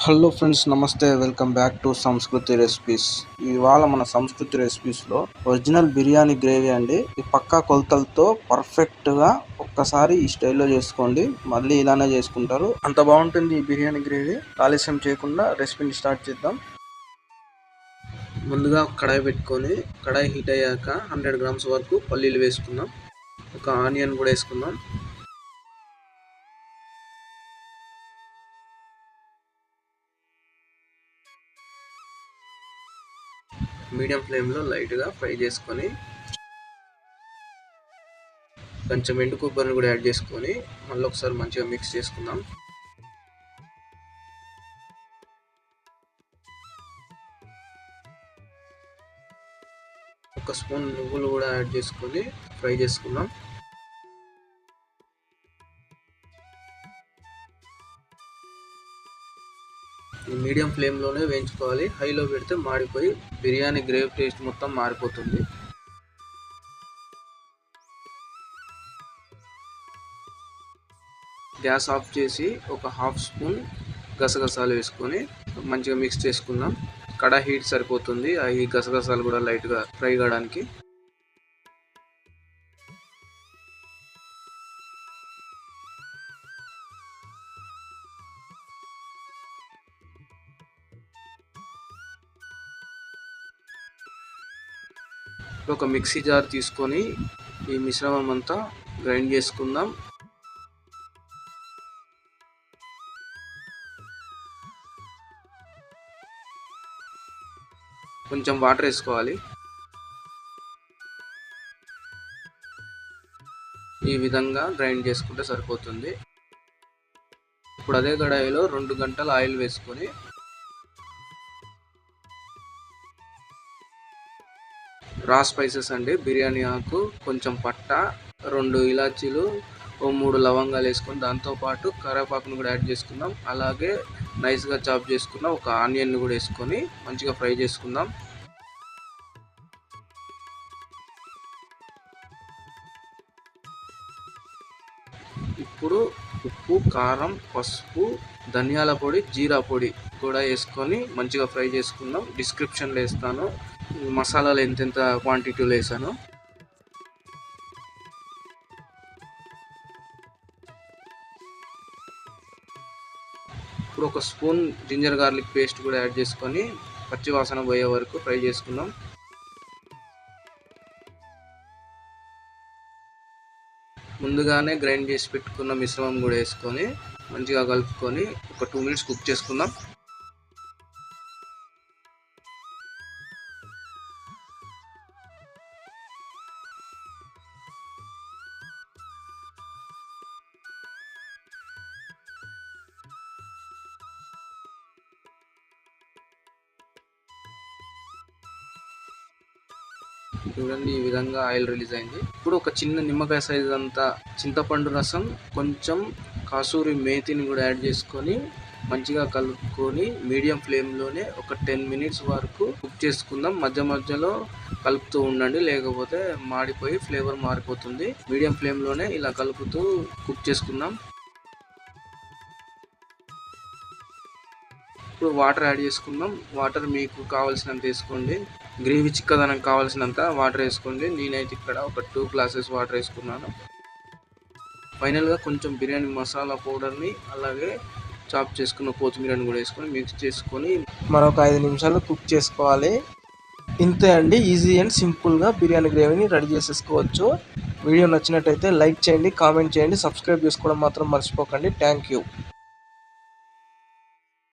Hello friends, నమస్తే. Welcome back to సంస్కృతి recipes. ఇవాళ మన సంస్కృతి రెసిపీస్లో ఒరిజినల్ బిర్యానీ గ్రేవీ అండి. ఈ పక్కా కొలతలతో పర్ఫెక్ట్గా ఒక్కసారి ఈ స్టైల్లో చేసుకోండి, మళ్ళీ ఇలానే చేసుకుంటారు, అంత బాగుంటుంది ఈ బిర్యానీ గ్రేవీ. ఆలస్యం చేయకుండా రెసిపీని స్టార్ట్ చేద్దాం. ముందుగా కడాయి పెట్టుకొని, కడాయి హీట్ అయ్యాక 100 గ్రామ్స్ వరకు పల్లీలు వేసుకుందాం. ఒక ఆనియన్ కూడా వేసుకుందాం. మీడియం ఫ్లేమ్లో లైట్గా ఫ్రై చేసుకొని, కొంచెం ఎండు కొబ్బరిని కూడా యాడ్ చేసుకొని మళ్ళీ ఒకసారి మంచిగా మిక్స్ చేసుకుందాం. ఒక స్పూన్ నువ్వులు కూడా యాడ్ చేసుకొని ఫ్రై చేసుకుందాం. మీడియం ఫ్లేమ్లోనే వేయించుకోవాలి. హైలో పెడితే మాడిపోయి బిర్యానీ గ్రేవీ టేస్ట్ మొత్తం మారిపోతుంది. గ్యాస్ ఆఫ్ చేసి ఒక హాఫ్ స్పూన్ గసగసాలు వేసుకొని మంచిగా మిక్స్ చేసుకుందాం. కడాయి హీట్ సరిపోతుంది ఈ గసగసాలు కూడా లైట్గా ఫ్రై కావడానికి. ఒక మిక్సీ జార్ తీసుకొని ఈ మిశ్రమం అంతా గ్రైండ్ చేసుకుందాం. కొంచెం వాటర్ వేసుకోవాలి. ఈ విధంగా గ్రైండ్ చేసుకుంటే సరిపోతుంది. ఇప్పుడు అదే కడాయిలో 2 గంటల ఆయిల్ వేసుకొని రా స్పైసెస్ అండి, బిర్యానీ ఆకు, కొంచెం పట్ట, 2 ఇలాచీలు, 3 లవంగాలు వేసుకొని దాంతోపాటు కరివేపాకును కూడా యాడ్ చేసుకుందాం. అలాగే నైస్గా చాప్ చేసుకున్న ఒక ఆనియన్ కూడా వేసుకొని మంచిగా ఫ్రై చేసుకుందాం. ఇప్పుడు ఉప్పు, కారం, పసుపు, ధనియాల పొడి, జీరా పొడి కూడా వేసుకొని మంచిగా ఫ్రై చేసుకుందాం. డిస్క్రిప్షన్లో వేస్తాను మసాలాలు ఎంతెంత క్వాంటిటీలో వేసాను. ఇప్పుడు ఒక స్పూన్ జింజర్ గార్లిక్ పేస్ట్ కూడా యాడ్ చేసుకొని పచ్చి వాసన పోయే వరకు ఫ్రై చేసుకుందాం. ముందుగానే గ్రైండ్ చేసి పెట్టుకున్న మిశ్రమం కూడా వేసుకొని మంచిగా కలుపుకొని ఒక 2 మినిట్స్ కుక్ చేసుకుందాం. చూడండి, ఈ విధంగా ఆయిల్ రిలీజ్ అయింది. ఇప్పుడు ఒక చిన్న నిమ్మకాయ సైజ్ అంతా చింతపండు రసం, కొంచెం కాసూరి మేతిని కూడా యాడ్ చేసుకొని మంచిగా కలుపుకొని మీడియం ఫ్లేమ్లోనే ఒక 10 మినిట్స్ వరకు కుక్ చేసుకుందాం. మధ్య మధ్యలో కలుపుతూ ఉండండి, లేకపోతే మాడిపోయి ఫ్లేవర్ మారిపోతుంది. మీడియం ఫ్లేమ్లోనే ఇలా కలుపుతూ కుక్ చేసుకుందాం. ఇప్పుడు వాటర్ యాడ్ చేసుకుందాం. వాటర్ మీకు కావాల్సినంత వేసుకోండి. గ్రేవీ చిక్కదనం కావాల్సినంత వాటర్ వేసుకోండి. నేనైతే ఇక్కడ ఒక 2 గ్లాసెస్ వాటర్ వేసుకున్నాను. ఫైనల్గా కొంచెం బిర్యానీ మసాలా పౌడర్ని అలాగే చాప్ చేసుకున్న కొత్తిమీరని కూడా వేసుకొని మిక్స్ చేసుకొని మరొక 5 నిమిషాలు కుక్ చేసుకోవాలి. ఇంతే అండి, ఈజీ అండ్ సింపుల్గా బిర్యానీ గ్రేవీని రెడీ చేసేసుకోవచ్చు. వీడియో నచ్చినట్టయితే లైక్ చేయండి, కామెంట్ చేయండి, సబ్స్క్రైబ్ చేసుకోవడం మాత్రం మర్చిపోకండి. Thank you.